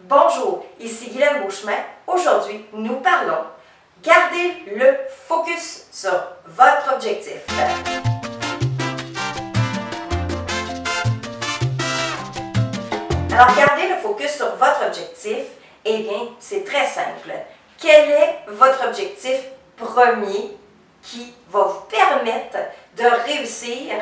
Bonjour, ici Guylaine Beauchemin. Aujourd'hui, nous parlons garder le focus sur votre objectif. Alors, garder le focus sur votre objectif, eh bien, c'est très simple. Quel est votre objectif premier qui va vous permettre de réussir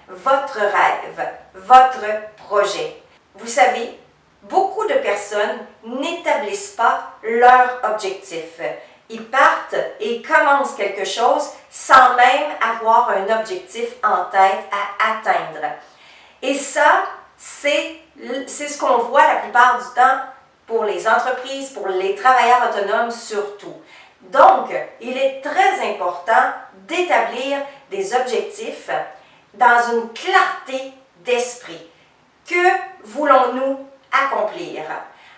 votre rêve, votre projet? Vous savez, beaucoup de personnes n'établissent pas leur objectif. Ils partent et commencent quelque chose sans même avoir un objectif en tête à atteindre. Et ça, c'est ce qu'on voit la plupart du temps pour les entreprises, pour les travailleurs autonomes surtout. Donc, il est très important d'établir des objectifs dans une clarté d'esprit. Que voulons-nous accomplir?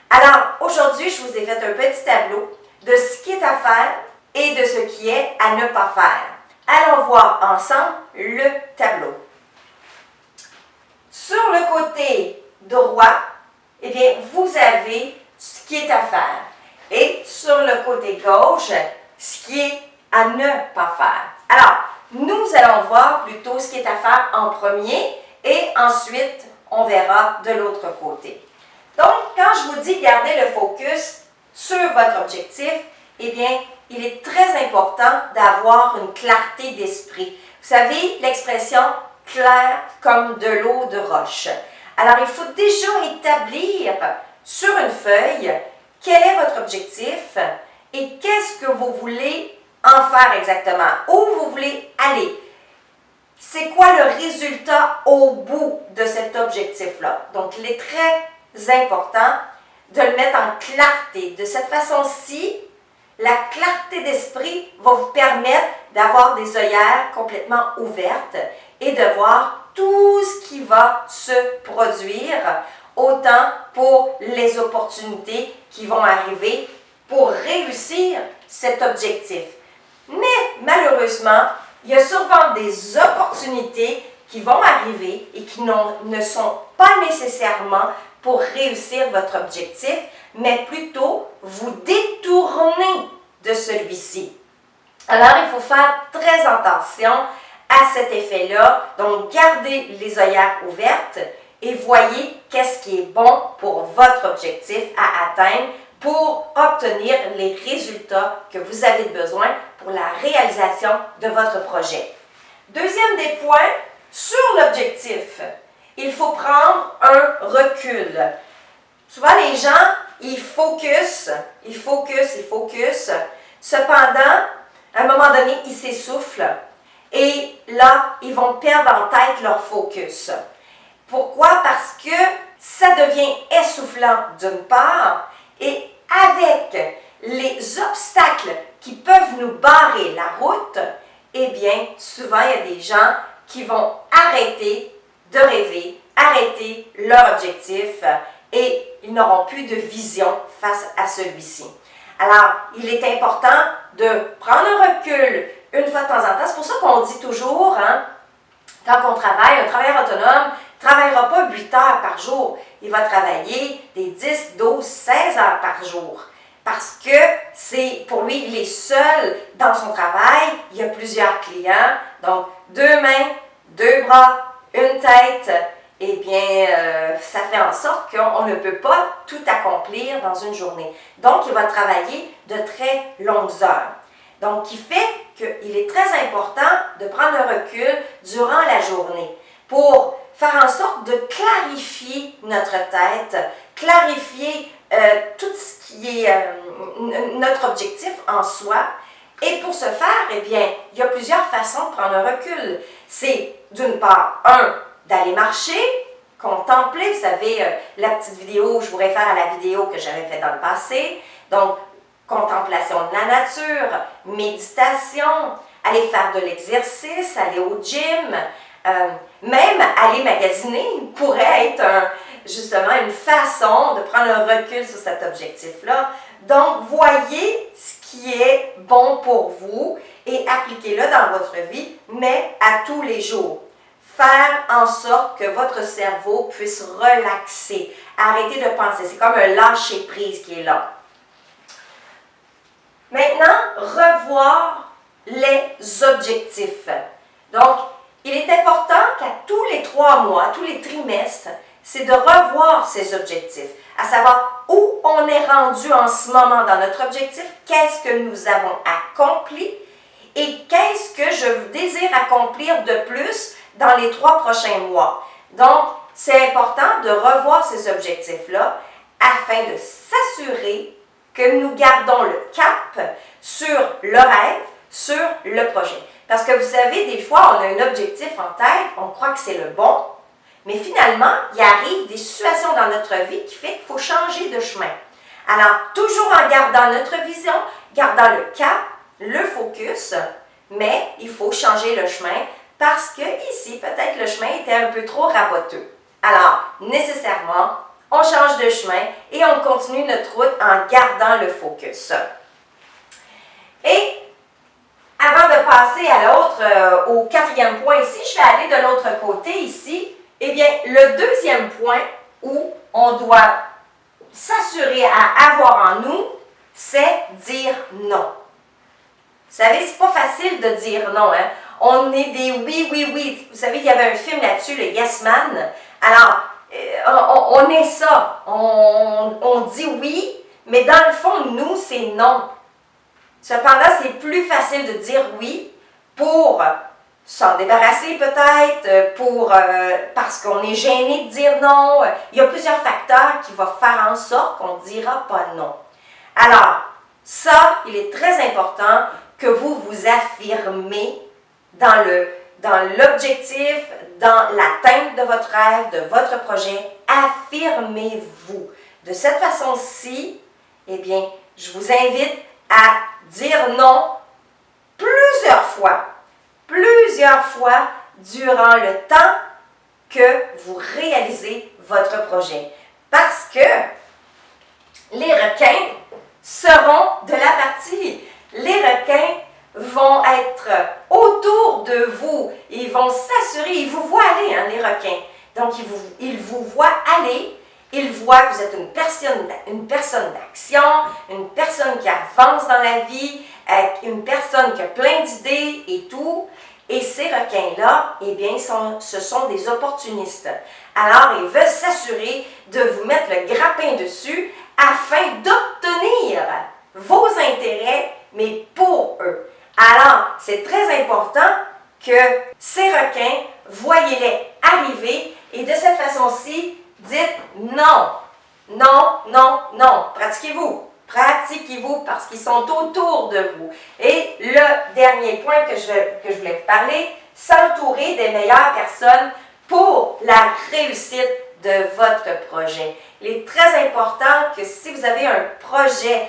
Alors, aujourd'hui, je vous ai fait un petit tableau de ce qui est à faire et de ce qui est à ne pas faire. Allons voir ensemble le tableau. Sur le côté droit, eh bien, vous avez ce qui est à faire. Et sur le côté gauche, ce qui est à ne pas faire. Alors, nous allons voir plutôt ce qui est à faire en premier et ensuite, on verra de l'autre côté. Donc, quand je vous dis garder le focus sur votre objectif, eh bien, il est très important d'avoir une clarté d'esprit. Vous savez, l'expression « clair comme de l'eau de roche ». Alors, il faut déjà établir sur une feuille quel est votre objectif et qu'est-ce que vous voulez en faire exactement, où vous voulez aller. C'est quoi le résultat au bout de cet objectif-là? Donc, il est très important de le mettre en clarté. De cette façon-ci, la clarté d'esprit va vous permettre d'avoir des œillères complètement ouvertes et de voir tout ce qui va se produire, autant pour les opportunités qui vont arriver pour réussir cet objectif. Mais malheureusement, il y a souvent des opportunités qui vont arriver et qui ne sont pas nécessairement pour réussir votre objectif, mais plutôt vous détourner de celui-ci. Alors, il faut faire très attention à cet effet-là. Donc, gardez les œillères ouvertes et voyez qu'est-ce qui est bon pour votre objectif à atteindre pour obtenir les résultats que vous avez besoin pour la réalisation de votre projet. Deuxième des points, sur l'objectif, il faut prendre un recul. Souvent, les gens, ils focus. Cependant, à un moment donné, ils s'essoufflent et là, ils vont perdre en tête leur focus. Pourquoi? Parce que ça devient essoufflant d'une part et avec les obstacles qui peuvent nous barrer la route, eh bien, souvent, il y a des gens qui vont arrêter de rêver, arrêter leur objectif et ils n'auront plus de vision face à celui-ci. Alors, il est important de prendre un recul une fois de temps en temps. C'est pour ça qu'on dit toujours, quand on travaille, un travailleur autonome ne travaillera pas 8 heures par jour. Il va travailler des 10, 12, 16 heures par jour. Parce que pour lui, il est seul dans son travail. Il y a plusieurs clients. Donc, 2 mains, 2 bras, une tête. Eh bien, ça fait en sorte qu'on ne peut pas tout accomplir dans une journée. Donc, il va travailler de très longues heures. Donc, qui fait qu'il est très important de prendre un recul durant la journée pour faire en sorte de clarifier notre tête, clarifier tout ce qui est notre objectif en soi. Et pour ce faire, eh bien, il y a plusieurs façons de prendre un recul. C'est d'une part, d'aller marcher, contempler, vous savez, la petite vidéo, je vous réfère à la vidéo que j'avais faite dans le passé. Donc, contemplation de la nature, méditation, aller faire de l'exercice, aller au gym, même aller magasiner pourrait être justement une façon de prendre un recul sur cet objectif-là. Donc, voyez ce qui est bon pour vous et appliquez-le dans votre vie, mais à tous les jours. faire en sorte que votre cerveau puisse relaxer. Arrêtez de penser. C'est comme un lâcher-prise qui est là. Maintenant, revoir les objectifs. Donc, il est important qu'à tous les 3 mois, tous les trimestres, c'est de revoir ces objectifs, à savoir où on est rendu en ce moment dans notre objectif, qu'est-ce que nous avons accompli et qu'est-ce que je désire accomplir de plus dans les 3 prochains mois. Donc, c'est important de revoir ces objectifs-là afin de s'assurer que nous gardons le cap sur le rêve, sur le projet. Parce que vous savez, des fois, on a un objectif en tête, on croit que c'est le bon, mais finalement, il arrive des situations dans notre vie qui fait qu'il faut changer de chemin. Alors, toujours en gardant notre vision, gardant le cap, le focus, mais il faut changer le chemin parce que ici, peut-être le chemin était un peu trop raboteux. Alors, nécessairement, on change de chemin et on continue notre route en gardant le focus. Et avant de passer à l'autre, au 4e point ici, je vais aller de l'autre côté ici. Eh bien, le 2e point où on doit s'assurer à avoir en nous, c'est dire non. Vous savez, c'est pas facile de dire non, hein? On est des oui, oui, oui. Vous savez, il y avait un film là-dessus, le Yes Man. Alors, on est ça. On dit oui, mais dans le fond, nous, c'est non. Cependant, c'est plus facile de dire oui pour s'en débarrasser peut-être, parce qu'on est gêné de dire non. Il y a plusieurs facteurs qui vont faire en sorte qu'on ne dira pas non. Alors, ça, il est très important que vous vous affirmez dans l'objectif, dans l'atteinte de votre rêve, de votre projet. Affirmez-vous. De cette façon-ci, eh bien, je vous invite à dire non plusieurs fois durant le temps que vous réalisez votre projet. Parce que les requins seront de la partie. Les requins vont être autour de vous. Ils vont s'assurer, ils vous voient aller, hein, les requins. Donc, ils vous voient aller. Ils voient que vous êtes une personne d'action, une personne qui avance dans la vie, une personne qui a plein d'idées et tout. Et ces requins-là, eh bien, ce sont des opportunistes. Alors, ils veulent s'assurer de vous mettre le grappin dessus afin d'obtenir vos intérêts, mais pour eux. Alors, c'est très important que ces requins, voyez-les arriver et de cette façon-ci, dites non, non, non, non. Pratiquez-vous. Pratiquez-vous parce qu'ils sont autour de vous. Et le dernier point que je voulais vous parler, s'entourer des meilleures personnes pour la réussite de votre projet. Il est très important que si vous avez un projet,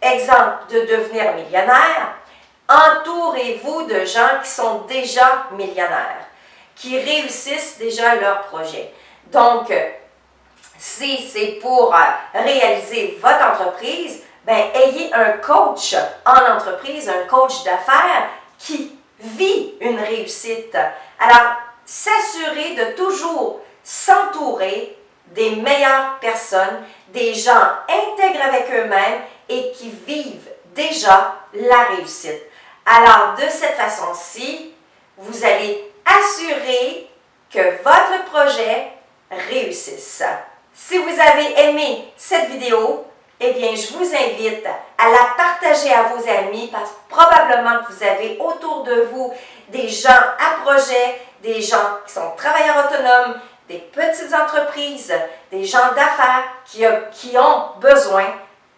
exemple de devenir millionnaire, entourez-vous de gens qui sont déjà millionnaires, qui réussissent déjà leur projet. Donc, si c'est pour réaliser votre entreprise, ben, ayez un coach en entreprise, un coach d'affaires qui vit une réussite. Alors, s'assurer de toujours s'entourer des meilleures personnes, des gens intègres avec eux-mêmes et qui vivent déjà la réussite. Alors, de cette façon-ci, vous allez assurer que votre projet réussisse. Si vous avez aimé cette vidéo, eh bien, je vous invite à la partager à vos amis parce que probablement que vous avez autour de vous des gens à projet, des gens qui sont travailleurs autonomes, des petites entreprises, des gens d'affaires qui ont besoin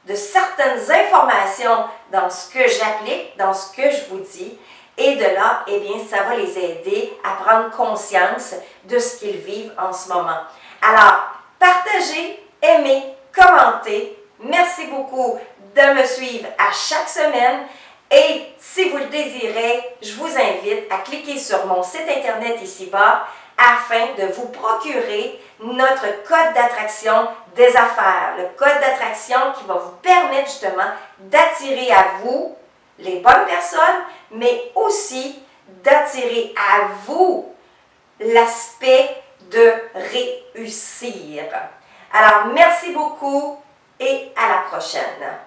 de certaines informations dans ce que j'applique, dans ce que je vous dis. Et de là, eh bien, ça va les aider à prendre conscience de ce qu'ils vivent en ce moment. Alors, partagez, aimez, commentez. Merci beaucoup de me suivre à chaque semaine. Et si vous le désirez, je vous invite à cliquer sur mon site internet ici-bas afin de vous procurer notre code d'attraction des affaires. Le code d'attraction qui va vous permettre justement d'attirer à vous les bonnes personnes, mais aussi d'attirer à vous l'aspect de réussir. Alors, merci beaucoup et à la prochaine.